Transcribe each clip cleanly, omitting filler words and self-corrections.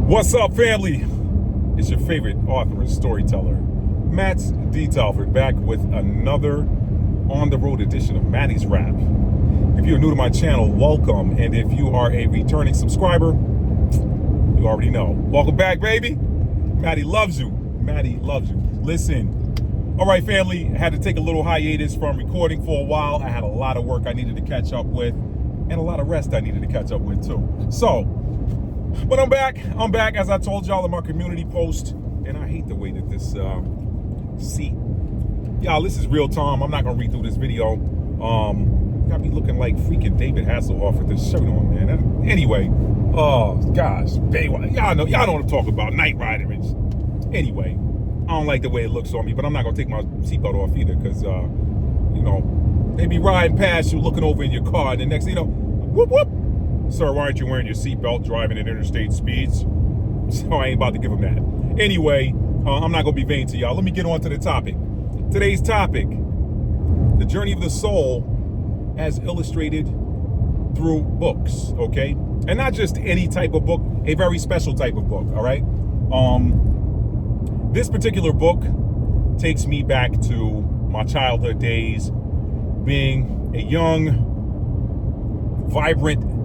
What's up, family? It's your favorite author and storyteller, Matt D. Talford, back with another on-the-road edition of Matty's Rap. If you're new to my channel, welcome. And if you are a returning subscriber, you already know. Welcome back, baby. Matty loves you. Matty loves you. Listen. All right, family. I had to take a little hiatus from recording for a while. I had a lot of work I needed to catch up with and a lot of rest I needed to catch up with, too. But I'm back. As I told y'all in my community post, and I hate the way that this seat. Y'all, this is real time. I'm not gonna read through this video. Gotta be looking like freaking David Hasselhoff with this shirt on, man. Anyway, oh gosh, y'all know what I'm talking about. Knight Rider. Anyway, I don't like the way it looks on me, but I'm not gonna take my seatbelt off either, because they be riding past you, looking over in your car, and the next thing you know, whoop whoop. Sir, why aren't you wearing your seatbelt driving at interstate speeds? So I ain't about to give them that. Anyway, I'm not going to be vain to y'all. Let me get on to the topic. Today's topic, the journey of the soul as illustrated through books, okay? And not just any type of book, a very special type of book, all right? This particular book takes me back to my childhood days, being a young, vibrant,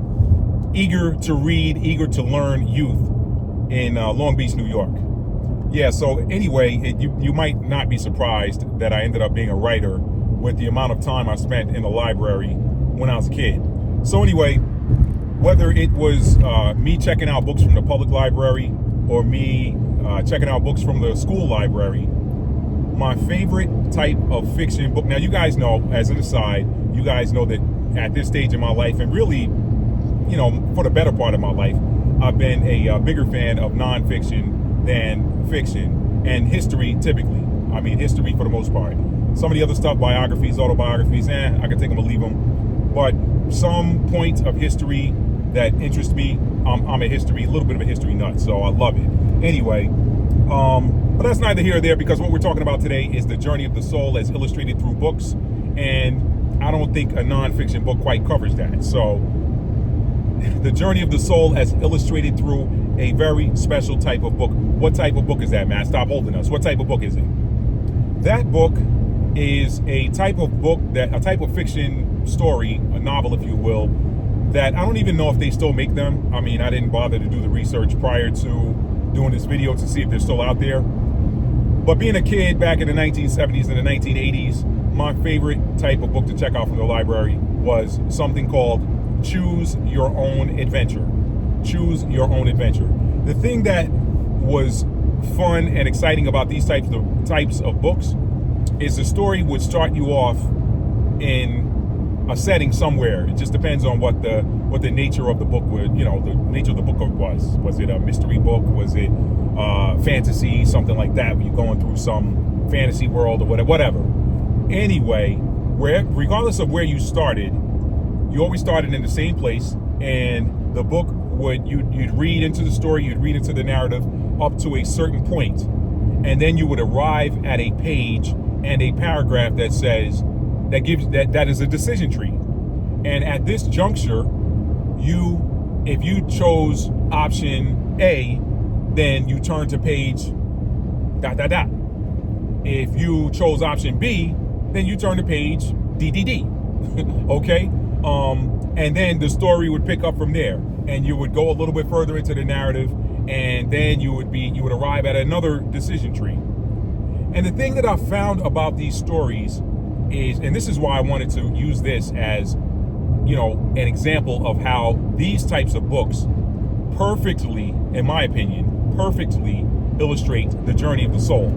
eager to read, eager to learn youth in Long Beach, New York. Yeah, so anyway, you might not be surprised that I ended up being a writer with the amount of time I spent in the library when I was a kid. So anyway, whether it was me checking out books from the public library or me checking out books from the school library, my favorite type of fiction book, now you guys know, as an aside, you guys know that at this stage in my life, and really, for the better part of my life, I've been a bigger fan of nonfiction than fiction, and history typically. I mean, history for the most part. Some of the other stuff, biographies, autobiographies, I can take them or leave them. But some point of history that interests me, I'm a little bit of a history nut, so I love it. Anyway, but that's neither here or there, because what we're talking about today is the journey of the soul as illustrated through books, and I don't think a nonfiction book quite covers that. So, the journey of the soul as illustrated through a very special type of book. What type of book is that, Matt? Stop holding us. What type of book is it? That book is a type of book, a type of fiction story, a novel, if you will, that I don't even know if they still make them. I mean, I didn't bother to do the research prior to doing this video to see if they're still out there. But being a kid back in the 1970s and the 1980s, my favorite type of book to check out from the library was something called Choose Your Own Adventure. Choose Your Own Adventure. The thing that was fun and exciting about these types of books is the story would start you off in a setting somewhere. It just depends on what the nature of the book would, the nature of the book was. Was it a mystery book? Was it fantasy, something like that, where you're going through some fantasy world or whatever. Anyway, regardless of where you started, you always started in the same place, and the book you'd read into the story, you'd read into the narrative up to a certain point, and then you would arrive at a page and a paragraph that says that is a decision tree. And at this juncture, if you chose option A, then you turn to page ... If you chose option B, then you turn to page DDD. Okay? And then the story would pick up from there, and you would go a little bit further into the narrative, and then you would arrive at another decision tree. And the thing that I found about these stories is, and this is why I wanted to use this as, an example of how these types of books perfectly, in my opinion, perfectly illustrate the journey of the soul.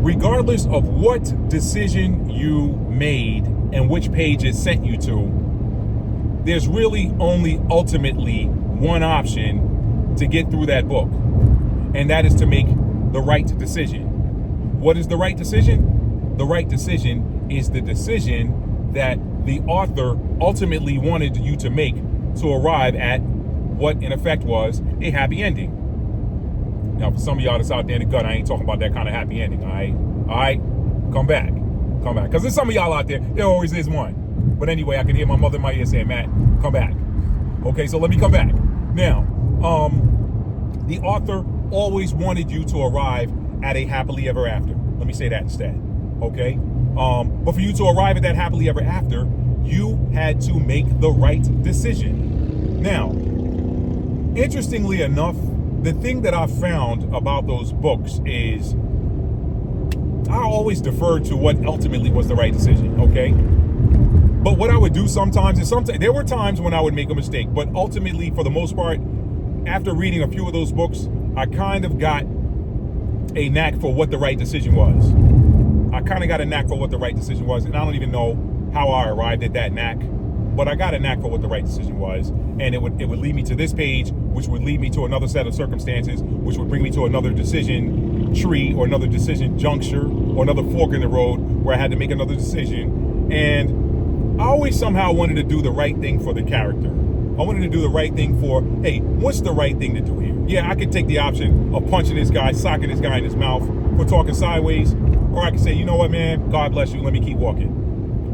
Regardless of what decision you made and which page it sent you to, there's really only ultimately one option to get through that book, and that is to make the right decision. What is the right decision? The right decision is the decision that the author ultimately wanted you to make to arrive at what in effect was a happy ending. Now, for some of y'all that's out there in the gut, I ain't talking about that kind of happy ending, all right? Come back. Because there's some of y'all out there, there always is one. But anyway, I can hear my mother in my ear saying, Matt, come back. Okay, so let me come back. Now, The author always wanted you to arrive at a happily ever after. Let me say that instead, okay? But for you to arrive at that happily ever after, you had to make the right decision. Now, interestingly enough, the thing that I found about those books is I always deferred to what ultimately was the right decision, okay? But what I would do sometimes is there were times when I would make a mistake, but ultimately, for the most part, after reading a few of those books, I kind of got a knack for what the right decision was. And I don't even know how I arrived at that knack, but I got a knack for what the right decision was, and it would lead me to this page, which would lead me to another set of circumstances, which would bring me to another decision tree or another decision juncture or another fork in the road where I had to make another decision. And I always somehow wanted to do the right thing for the character. I wanted to do the right thing for, hey, what's the right thing to do here? Yeah, I could take the option of punching this guy, socking this guy in his mouth for talking sideways, or I could say, you know what, man, God bless you, let me keep walking.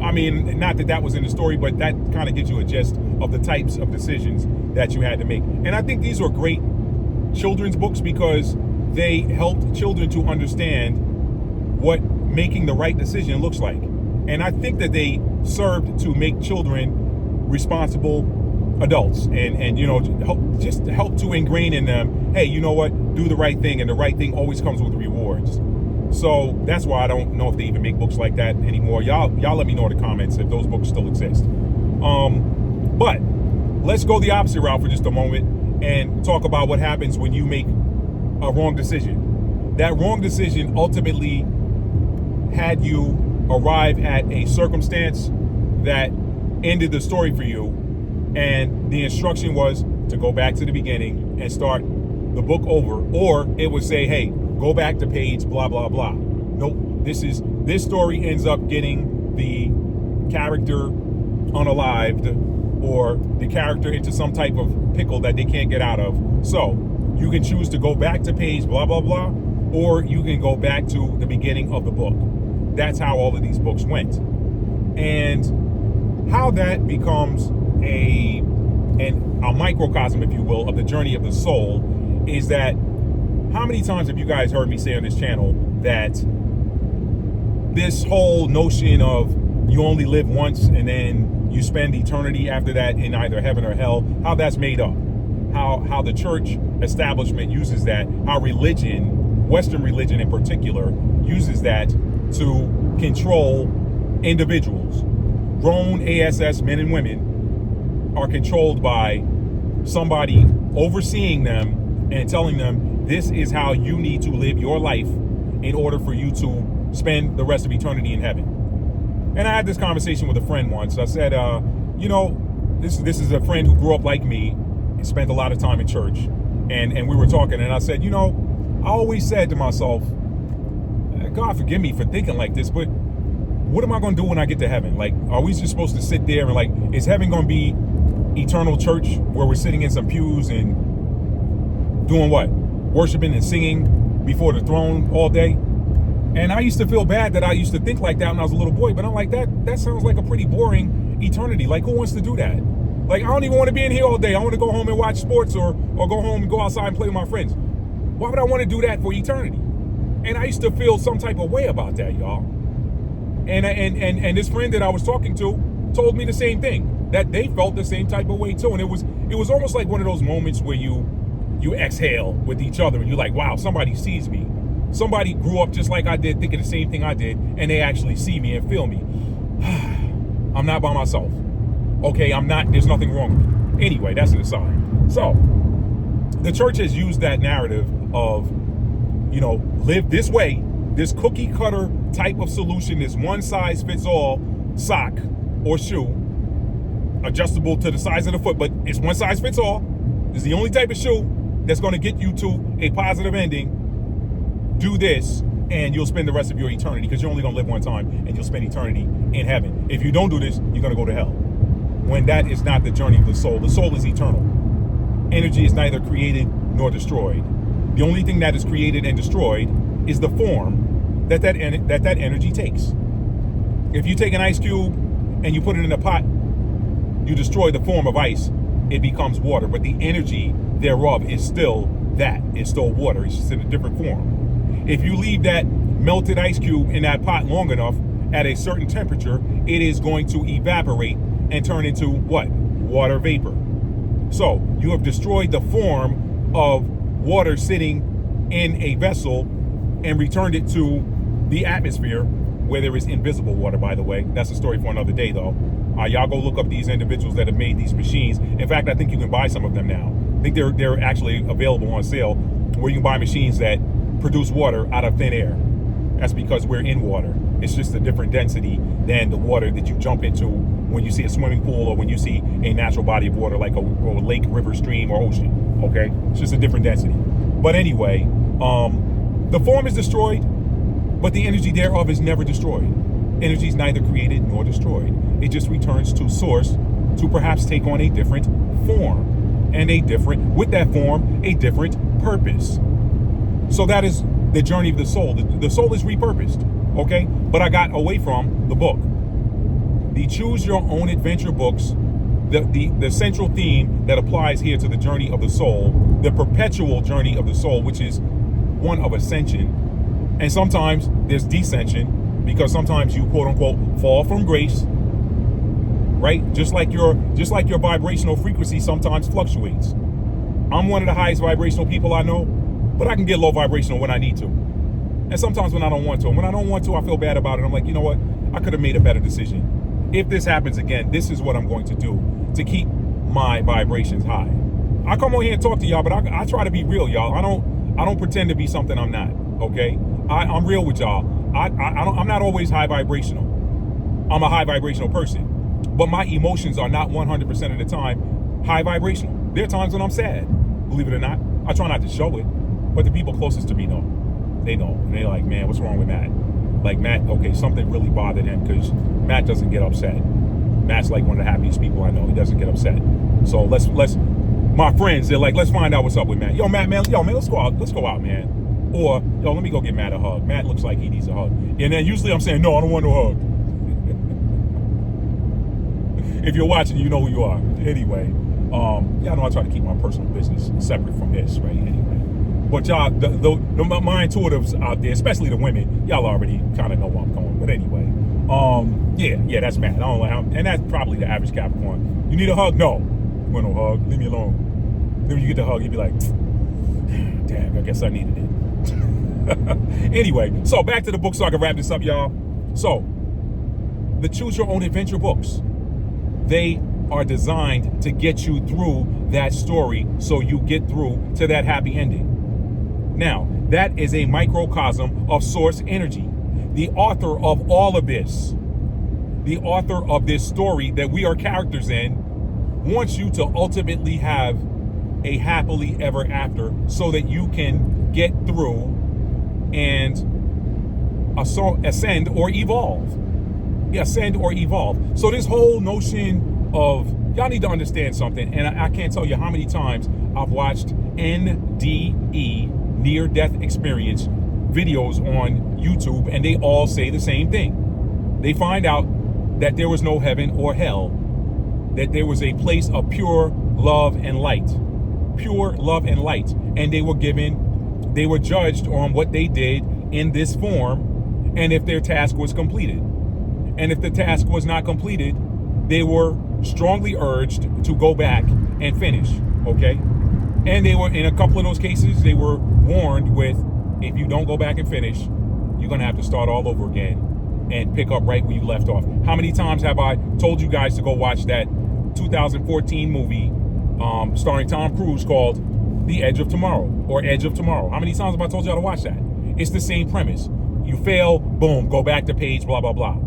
I mean, not that that was in the story, but that kind of gives you a gist of the types of decisions that you had to make. And I think these were great children's books because they helped children to understand what making the right decision looks like. And I think that they served to make children responsible adults and you know, just help to ingrain in them, hey, you know what, do the right thing, and the right thing always comes with rewards. So that's why I don't know if they even make books like that anymore. Y'all let me know in the comments if those books still exist. But let's go the opposite route for just a moment and talk about what happens when you make a wrong decision. That wrong decision ultimately had you arrive at a circumstance that ended the story for you, and the instruction was to go back to the beginning and start the book over, or it would say, hey, go back to page blah blah blah. Nope, this story ends up getting the character unalived or the character into some type of pickle that they can't get out of. So you can choose to go back to page blah blah blah, or you can go back to the beginning of the book. That's how all of these books went. And how that becomes a microcosm, if you will, of the journey of the soul is that how many times have you guys heard me say on this channel that this whole notion of you only live once and then you spend eternity after that in either heaven or hell, how that's made up, how the church establishment uses that, how religion, Western religion in particular, uses that to control individuals. Grown ASS men and women are controlled by somebody overseeing them and telling them this is how you need to live your life in order for you to spend the rest of eternity in heaven. And I had this conversation with a friend once. I said, you know, this is a friend who grew up like me and spent a lot of time in church. And we were talking, and I said, you know, I always said to myself, God forgive me for thinking like this, but what am I going to do when I get to heaven? Like, are we just supposed to sit there and like, is heaven going to be eternal church where we're sitting in some pews and doing what? Worshiping and singing before the throne all day? And I used to feel bad that I used to think like that when I was a little boy, but I'm like, that sounds like a pretty boring eternity. Like, who wants to do that? Like, I don't even want to be in here all day. I want to go home and watch sports or go home and go outside and play with my friends. Why would I want to do that for eternity? And I used to feel some type of way about that, y'all. And this friend that I was talking to told me the same thing, that they felt the same type of way too. And it was almost like one of those moments where you exhale with each other and you're like, wow, somebody sees me. Somebody grew up just like I did, thinking the same thing I did, and they actually see me and feel me. I'm not by myself. Okay, I'm not, there's nothing wrong with me. Anyway, that's an aside. So, the church has used that narrative of, you know, live this way, this cookie cutter type of solution, this one size fits all sock or shoe, adjustable to the size of the foot, but it's one size fits all. It's the only type of shoe that's going to get you to a positive ending. Do this and you'll spend the rest of your eternity, because you're only going to live one time, and you'll spend eternity in heaven. If you don't do this, you're going to go to hell. When that is not the journey of the soul. The soul is eternal. Energy is neither created nor destroyed. The only thing that is created and destroyed is the form that energy takes. If you take an ice cube and you put it in a pot, you destroy the form of ice. It becomes water, but the energy thereof is still that. It's still water. It's just in a different form. If you leave that melted ice cube in that pot long enough at a certain temperature, it is going to evaporate and turn into what? Water vapor. So you have destroyed the form of water sitting in a vessel and returned it to the atmosphere, where there is invisible water, by the way. That's a story for another day, though. Y'all go look up these individuals that have made these machines. In fact, I think you can buy some of them now. I think they're actually available on sale, where you can buy machines that produce water out of thin air. That's because we're in water. It's just a different density than the water that you jump into when you see a swimming pool or when you see a natural body of water like a lake, river, stream, or ocean. Okay? It's just a different density. But anyway, the form is destroyed, but the energy thereof is never destroyed. Energy is neither created nor destroyed. It just returns to source to perhaps take on a different form. And with that form, a different purpose. So that is the journey of the soul. The soul is repurposed, okay? But I got away from the book. The Choose Your Own Adventure books, the central theme that applies here to the journey of the soul, the perpetual journey of the soul, which is one of ascension. And sometimes there's descension, because sometimes you quote unquote fall from grace, right? Just like your vibrational frequency sometimes fluctuates. I'm one of the highest vibrational people I know, but I can get low vibrational when I need to. And sometimes when I don't want to. And when I don't want to, I feel bad about it. I'm like, you know what? I could have made a better decision. If this happens again, this is what I'm going to do to keep my vibrations high. I come on here and talk to y'all, but I try to be real, y'all. I don't pretend to be something I'm not, okay? I'm real with y'all. I'm not always high vibrational. I'm a high vibrational person. But my emotions are not 100% of the time high vibrational. There are times when I'm sad, believe it or not. I try not to show it, but the people closest to me know. They know. And they're like, man, what's wrong with Matt? Like, Matt, okay, something really bothered him, because Matt doesn't get upset. Matt's like one of the happiest people I know. He doesn't get upset. So let's my friends, they're like, let's find out what's up with Matt. Yo, man, let's go out, man. Or, yo, let me go get Matt a hug. Matt looks like he needs a hug. And then usually I'm saying, no, I don't want no hug. If you're watching, you know who you are. Anyway, y'all know I try to keep my personal business separate from this, right? Anyway, but y'all, my intuitives out there, especially the women, y'all already kind of know where I'm going. But anyway, yeah, that's Matt. I don't like him, and that's probably the average Capricorn. You need a hug? No, you want no hug? Leave me alone. Then when you get the hug, you be like, damn, I guess I needed it. Anyway, so back to the book so I can wrap this up, y'all. So, the Choose Your Own Adventure books. They are designed to get you through that story so you get through to that happy ending. Now, that is a microcosm of source energy. The author of all of this, the author of this story that we are characters in, wants you to ultimately have a happily ever after so that you can get through and ascend or evolve. Ascend or evolve. So this whole notion of, y'all need to understand something, and I can't tell you how many times I've watched NDE, near-death experience, videos on YouTube, and they all say the same thing. They find out that there was no heaven or hell, that there was a place of pure love and light. Pure love and light. And they were judged on what they did in this form, and if their task was completed. And if the task was not completed, they were strongly urged to go back and finish, okay? And they were, in a couple of those cases, they were warned with, if you don't go back and finish, you're gonna have to start all over again and pick up right where you left off. How many times have I told you guys to go watch that 2014 movie starring Tom Cruise called The Edge of Tomorrow, or Edge of Tomorrow? How many times have I told y'all to watch that? It's the same premise. You fail, boom, go back to page, blah, blah, blah.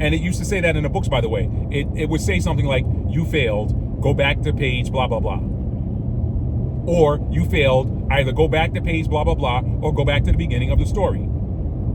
And it used to say that in the books, by the way. It would say something like, you failed, go back to page, blah, blah, blah. Or you failed, either go back to page, blah, blah, blah, or go back to the beginning of the story.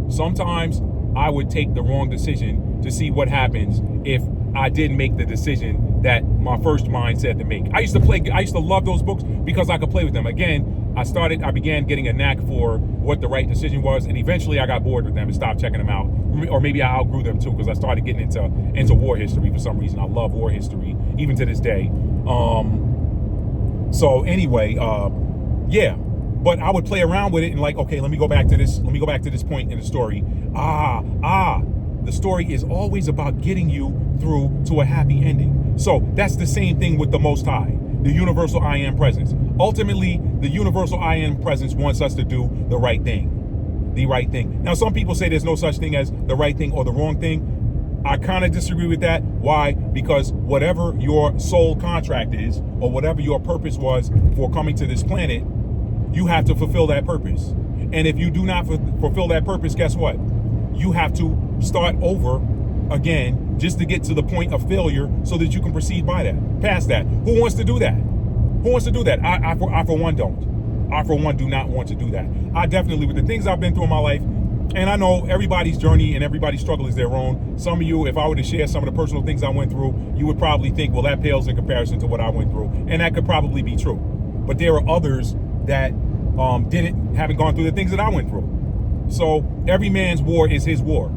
Sometimes I would take the wrong decision to see what happens if I didn't make the decision that my first mind said to make. I used to love those books because I could play with them. Again, I began getting a knack for what the right decision was, and eventually I got bored with them and stopped checking them out. Or maybe I outgrew them too, because I started getting into war history for some reason. I love war history, even to this day. So anyway, yeah. But I would play around with it and like, okay, let me go back to this. Let me go back to this point in the story. The story is always about getting you through to a happy ending. So that's the same thing with the Most High, the universal I Am presence. Ultimately, the universal I Am presence wants us to do the right thing. The right thing. Now, some people say there's no such thing as the right thing or the wrong thing. I kind of disagree with that. Why? Because whatever your soul contract is, or whatever your purpose was for coming to this planet, you have to fulfill that purpose. And if you do not fulfill that purpose, guess what? You have to start over again just to get to the point of failure so that you can proceed past that. Who wants to do that? Who wants to do that? I for one don't. I for one do not want to do that. I definitely, with the things I've been through in my life, and I know everybody's journey and everybody's struggle is their own. Some of you, if I were to share some of the personal things I went through, you would probably think, well, that pales in comparison to what I went through. And that could probably be true. But there are others that haven't gone through the things that I went through. So every man's war is his war.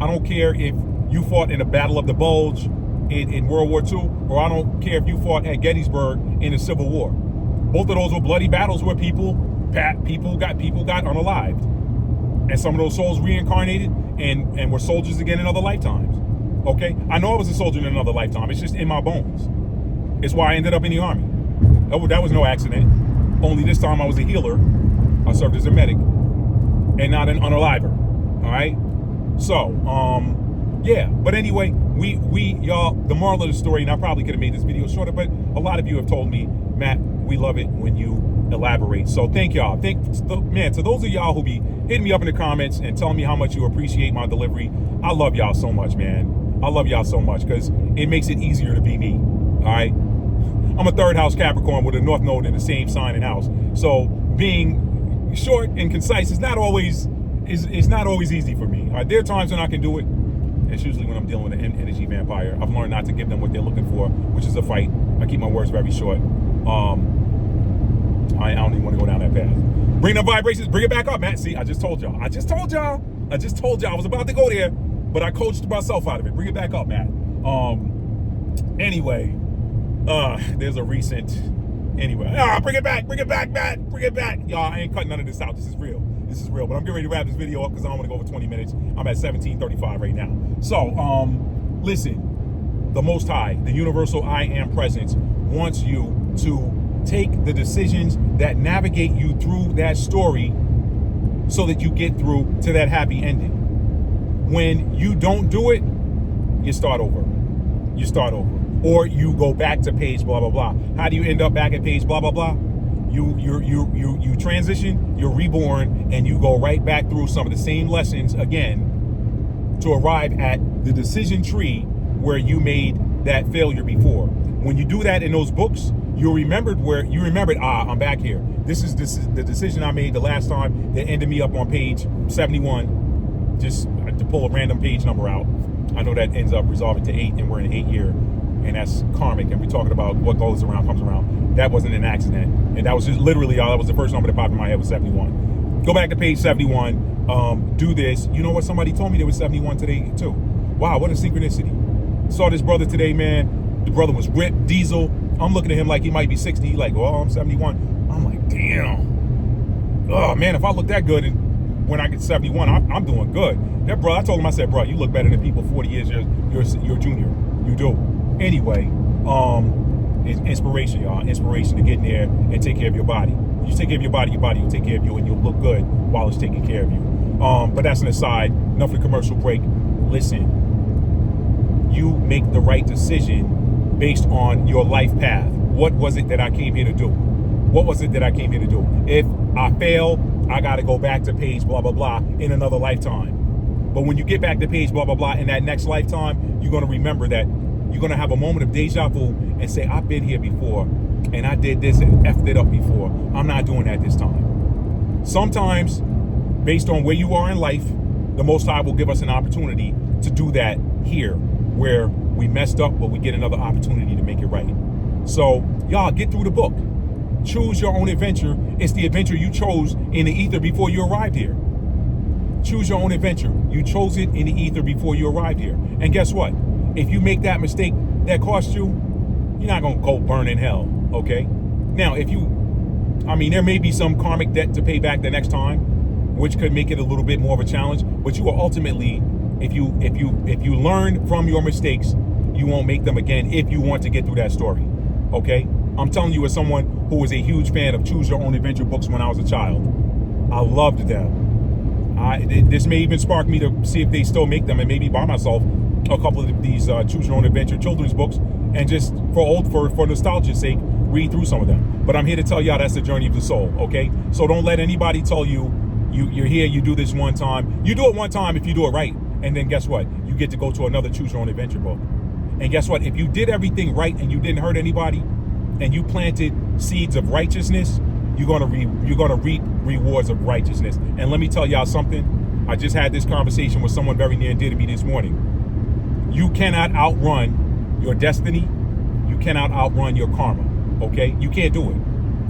I don't care if you fought in the Battle of the Bulge in World War II, or I don't care if you fought at Gettysburg in the Civil War. Both of those were bloody battles where people got unalived. And some of those souls reincarnated and were soldiers again in other lifetimes. Okay? I know I was a soldier in another lifetime. It's just in my bones. It's why I ended up in the Army. That was no accident. Only this time I was a healer. I served as a medic and not an unaliver. All right? So, yeah. But anyway, y'all, the moral of the story, and I probably could have made this video shorter, but a lot of you have told me, Matt, we love it when you elaborate. So thank y'all. Man, to those of y'all who be hitting me up in the comments and telling me how much you appreciate my delivery, I love y'all so much, man. I love y'all so much because it makes it easier to be me. All right? I'm a third house Capricorn with a North Node in the same sign and house. So being short and concise is not always easy for me. All right? There are times when I can do it. It's usually when I'm dealing with an energy vampire. I've learned not to give them what they're looking for, which is a fight. I keep my words very short. I don't even want to go down that path. Bring the vibrations, bring it back up, Matt. See, I just told y'all. I was about to go there, but I coached myself out of it. Bring it back up, Matt. Anyway, there's a recent, bring it back, Matt. Bring it back. Y'all, I ain't cutting none of this out. This is real. But I'm getting ready to wrap this video up because I don't want to go over 20 minutes. I'm at 17:35 right now. So, listen, the Most High, the universal I Am presence wants you to take the decisions that navigate you through that story so that you get through to that happy ending. When you don't do it, you start over. Or you go back to page blah, blah, blah. How do you end up back at page blah, blah, blah? You transition, you're reborn, and you go right back through some of the same lessons again to arrive at the decision tree where you made that failure before. When you do that in those books, you remembered, I'm back here. This is the decision I made the last time that ended me up on page 71. Just to pull a random page number out. I know that ends up resolving to 8, and we're in 8 year, and that's karmic, and we're talking about what goes around comes around. That wasn't an accident, and that was just literally, y'all, that was the first number that popped in my head was 71. Go back to page 71, do this. You know what? Somebody told me there was 71 today too. Wow, what a synchronicity. Saw this brother today, man. The brother was ripped, diesel. I'm looking at him like he might be 60. He like, oh, I'm 71. I'm like, damn. Oh, man, if I look that good and when I get 71, I'm doing good. That brother, I told him, I said, bro, you look better than people 40 years. You're junior. You do. Anyway, it's inspiration, y'all. Inspiration to get in there and take care of your body. When you take care of your body will take care of you, and you'll look good while it's taking care of you. But that's an aside. Enough of the commercial break. Listen, you make the right decision based on your life path. What was it that I came here to do? If I fail, I got to go back to page blah, blah, blah in another lifetime. But when you get back to page blah, blah, blah in that next lifetime, you're going to remember that you're going to have a moment of deja vu and say, I've been here before and I did this and effed it up before. I'm not doing that this time. Sometimes, based on where you are in life, the Most High will give us an opportunity to do that here, where we messed up, but we get another opportunity to make it right. So, y'all, get through the book. Choose your own adventure. It's the adventure you chose in the ether before you arrived here. Choose your own adventure. You chose it in the ether before you arrived here. And guess what? If you make that mistake that cost you, you're not going to go burn in hell, okay? Now, if you I mean, there may be some karmic debt to pay back the next time, which could make it a little bit more of a challenge. But you are ultimately, if you learn from your mistakes, you won't make them again if you want to get through that story. Okay? I'm telling you, as someone who was a huge fan of Choose Your Own Adventure books when I was a child, I loved them. This may even spark me to see if they still make them, and maybe buy myself a couple of these Choose Your Own Adventure children's books, and just for nostalgia's sake, read through some of them. But I'm here to tell y'all that's the journey of the soul. Okay? So don't let anybody tell you you're here, you do this one time. You do it one time if you do it right, and then guess what? You get to go to another Choose Your Own Adventure book. And guess what? If you did everything right and you didn't hurt anybody, and you planted seeds of righteousness, you're gonna reap rewards of righteousness. And let me tell y'all something. I just had this conversation with someone very near and dear to me this morning. You cannot outrun your destiny. You cannot outrun your karma. Okay? You can't do it.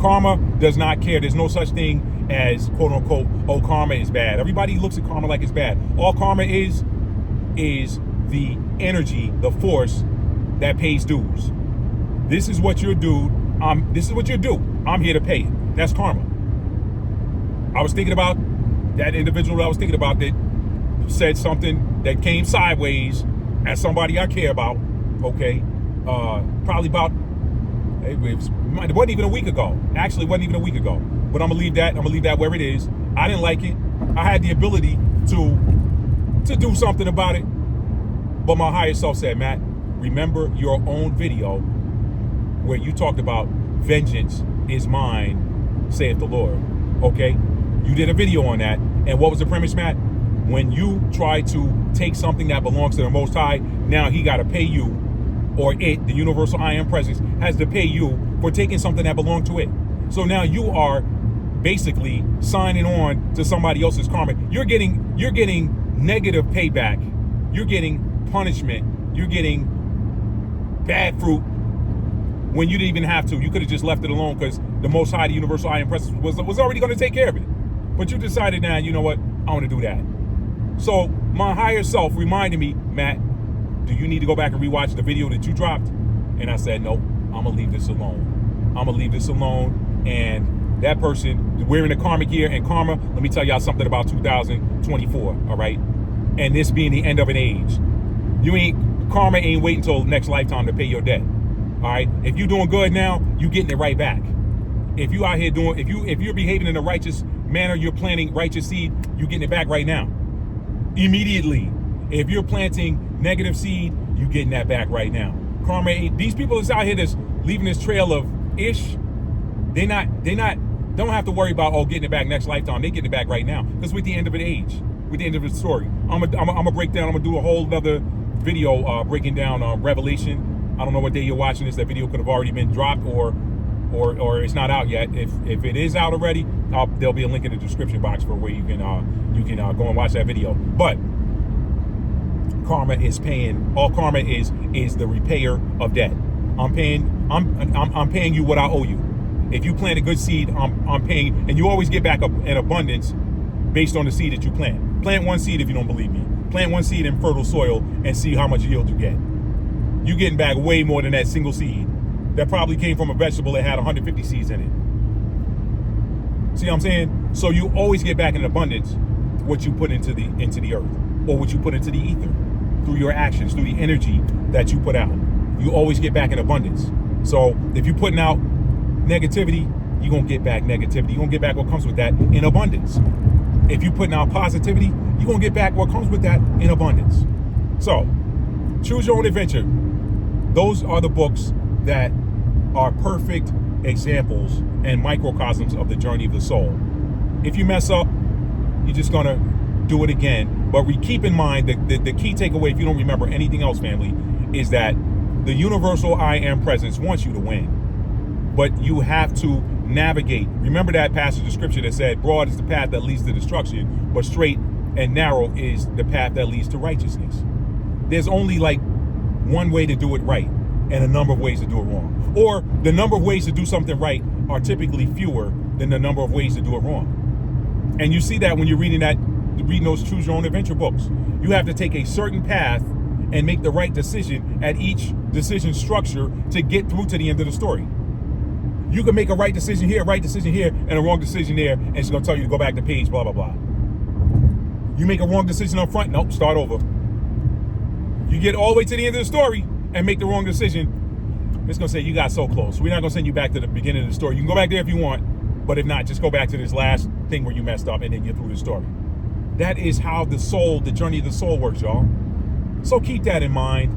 Karma does not care. There's no such thing as quote unquote, oh, karma is bad. Everybody looks at karma like it's bad. All karma is the energy, the force that pays dues. This is what you're due. This is what you're due. I'm here to pay it. That's karma. I was thinking about that individual I was thinking about that said something that came sideways at somebody I care about. Okay, probably about it wasn't even a week ago. Actually, it wasn't even a week ago. But I'm gonna leave that. I'm gonna leave that where it is. I didn't like it. I had the ability to do something about it, but my higher self said, Matt, remember your own video where you talked about vengeance is mine, saith the Lord. Okay? You did a video on that. And what was the premise, Matt? When you try to take something that belongs to the Most High, now he got to pay you, or it, the universal I am presence, has to pay you for taking something that belonged to it. So now you are basically signing on to somebody else's karma. You're getting negative payback. You're getting punishment. You're getting bad fruit when you didn't even have to. You could have just left it alone because the Most High, the universal I am presence, was already going to take care of it. But you decided, now, you know what? I want to do that. So my higher self reminded me, Matt, do you need to go back and rewatch the video that you dropped? And I said, no, I'm going to leave this alone. I'm going to leave this alone. And that person, we're in a karmic year, and karma, let me tell y'all something about 2024, all right? And this being the end of an age. Karma ain't waiting until next lifetime to pay your debt. All right. If you're doing good now, you're getting it right back. If you out here if you're behaving in a righteous manner, you're planting righteous seed, you're getting it back right now. Immediately. If you're planting negative seed, you're getting that back right now. Karma ain't, these people that's out here that's leaving this trail of ish, they don't have to worry about, oh, getting it back next lifetime. They getting it back right now. Because we're at the end of an age. We're at the end of the story. I'm gonna break down, I'm gonna do a whole other video breaking down Revelation. I don't know what day you're watching this. That video could have already been dropped, or it's not out yet. If it is out already, there'll be a link in the description box for where you can go and watch that video. But karma is paying. All karma is the repayer of debt. I'm paying you what I owe you. If you plant a good seed, I'm paying, and you always get back an abundance based on the seed that you plant. Plant one seed if you don't believe me. Plant one seed in fertile soil and see how much yield you get. You're getting back way more than that single seed that probably came from a vegetable that had 150 seeds in it. See what I'm saying? So you always get back in abundance what you put into the earth, or what you put into the ether through your actions, through the energy that you put out. You always get back in abundance. So if you're putting out negativity, you're going to get back negativity. You're going to get back what comes with that in abundance. If you're putting out positivity, you're going to get back what comes with that in abundance. So Choose Your Own Adventure. Those are the books that are perfect examples and microcosms of the journey of the soul. If you mess up, you're just going to do it again. But keep in mind that the key takeaway, if you don't remember anything else, family, is that the universal I am presence wants you to win. But you have to navigate. Remember that passage of scripture that said, broad is the path that leads to destruction, but straight and narrow is the path that leads to righteousness. There's only like one way to do it right and a number of ways to do it wrong. Or the number of ways to do something right are typically fewer than the number of ways to do it wrong. And you see that when you're reading those Choose Your Own Adventure books. You have to take a certain path and make the right decision at each decision structure to get through to the end of the story. You can make a right decision here, and a wrong decision there, and it's going to tell you to go back to page, blah, blah, blah. You make a wrong decision up front, nope, start over. You get all the way to the end of the story and make the wrong decision, it's going to say you got so close. We're not going to send you back to the beginning of the story. You can go back there if you want, but if not, just go back to this last thing where you messed up and then get through the story. That is how the journey of the soul works, y'all. So keep that in mind.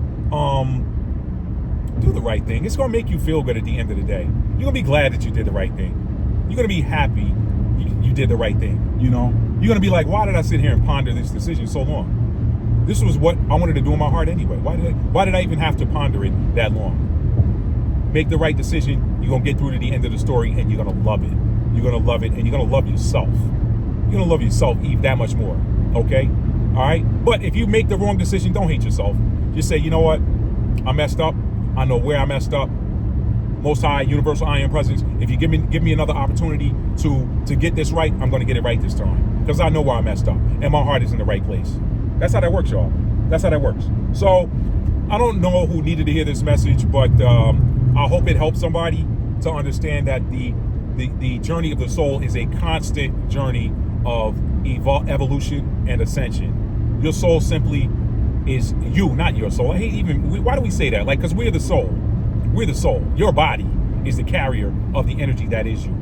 Do the right thing. It's going to make you feel good at the end of the day. You're going to be glad that you did the right thing. You're going to be happy you did the right thing, you know? You're going to be like, why did I sit here and ponder this decision so long? This was what I wanted to do in my heart anyway. Why did I even have to ponder it that long? Make the right decision. You're going to get through to the end of the story, and you're going to love it. You're going to love it, and you're going to love yourself. You're going to love yourself even that much more, okay? All right? But if you make the wrong decision, don't hate yourself. Just say, you know what? I messed up. I know where I messed up. Most High, Universal I Am Presence. If you give me another opportunity to get this right, I'm going to get it right this time. Because I know where I messed up. And my heart is in the right place. That's how that works, y'all. That's how that works. So, I don't know who needed to hear this message, but I hope it helps somebody to understand that the journey of the soul is a constant journey of evolution and ascension. Your soul simply is you, not your soul. I hate even, why do we say that? Like, because we're the soul. We're the soul. Your body is the carrier of the energy that is you.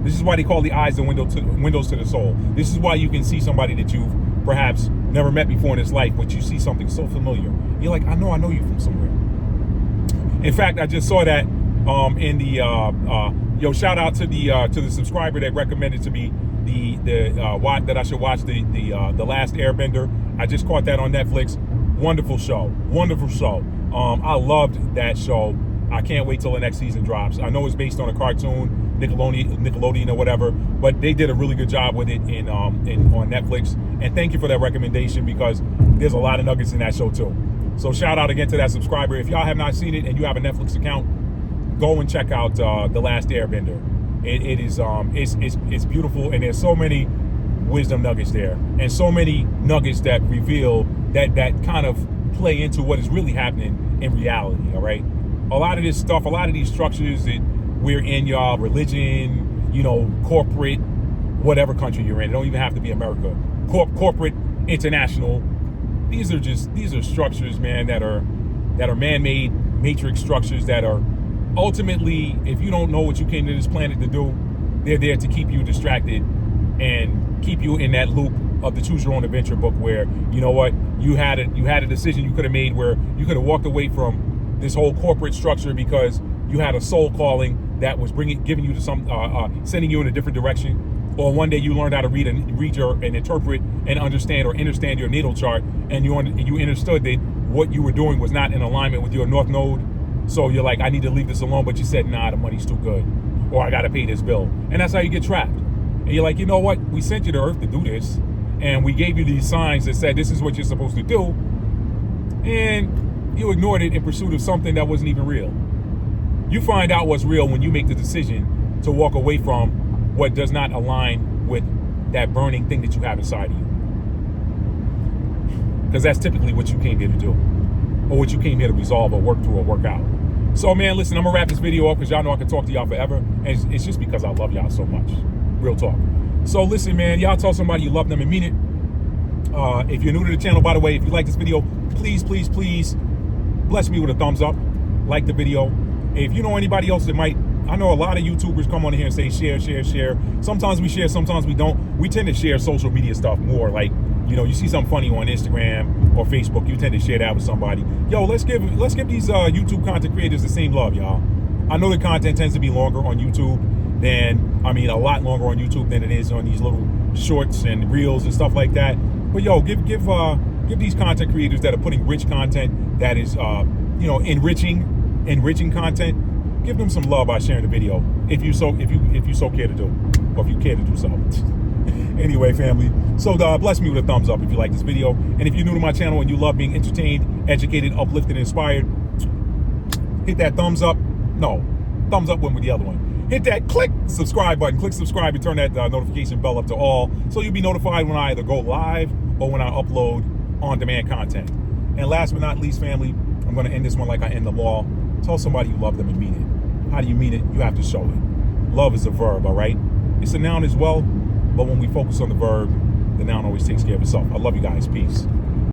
This is why they call the eyes the windows to the soul. This is why you can see somebody that you've perhaps never met before in this life, but you see something so familiar. You're like, I know you from somewhere. In fact, I just saw that in the shout out to the subscriber that recommended to me that I should watch the Last Airbender. I just caught that on Netflix. Wonderful show. I loved that show. I can't wait till the next season drops. I know it's based on a cartoon, Nickelodeon or whatever, but they did a really good job with it on Netflix. And thank you for that recommendation, because there's a lot of nuggets in that show too. So shout out again to that subscriber. If y'all have not seen it and you have a Netflix account, go and check out The Last Airbender. It is it's beautiful, and there's so many wisdom nuggets there, and so many nuggets that reveal that kind of play into what is really happening in reality. All right, a lot of this stuff, a lot of these structures that we're in, y'all, religion, corporate, whatever country you're in, it don't even have to be America, corporate, international. These are structures, man, that are man-made matrix structures that are ultimately, if you don't know what you came to this planet to do, they're there to keep you distracted and keep you in that loop of the Choose Your Own Adventure book, where, you know what, you had a decision you could have made where you could have walked away from this whole corporate structure because you had a soul calling that was giving you to sending you in a different direction. Or one day you learned how to read and interpret and understand your natal chart, and you understood that what you were doing was not in alignment with your North Node. So you're like, I need to leave this alone, but you said, nah, the money's too good, or I got to pay this bill. And that's how you get trapped. And you're like, you know what? We sent you to Earth to do this, and we gave you these signs that said this is what you're supposed to do, and you ignored it in pursuit of something that wasn't even real. You find out what's real when you make the decision to walk away from what does not align with that burning thing that you have inside of you. Because that's typically what you came here to do, or what you came here to resolve or work through or work out. So, man, listen, I'm going to wrap this video up because y'all know I can talk to y'all forever. And it's just because I love y'all so much. Real talk. So, listen, man, y'all tell somebody you love them and mean it. If you're new to the channel, by the way, if you like this video, please bless me with a thumbs up. Like the video. If you know anybody else that might, I know a lot of YouTubers come on here and say share. Sometimes we share, sometimes we don't. We tend to share social media stuff more. Like, you see something funny on Instagram or Facebook, you tend to share that with somebody. Yo, let's give these YouTube content creators the same love, y'all. I know the content tends to be longer on YouTube a lot longer on YouTube than it is on these little shorts and reels and stuff like that. But yo, give these content creators that are putting rich content that is enriching content, give them some love by sharing the video if you so care to do, or if you care to do so. Anyway, family, so bless me with a thumbs up if you like this video. And if you're new to my channel and you love being entertained, educated, uplifted, and inspired, hit that thumbs up. No, thumbs up one with the other one. Hit that subscribe button. Click subscribe and turn that notification bell up to all, so you'll be notified when I either go live or when I upload on-demand content. And last but not least, family, I'm going to end this one like I end them all. Tell somebody you love them and mean How do you mean it? You have to show it. Love is a verb, all right? It's a noun as well, but when we focus on the verb, the noun always takes care of itself. I love you guys. Peace.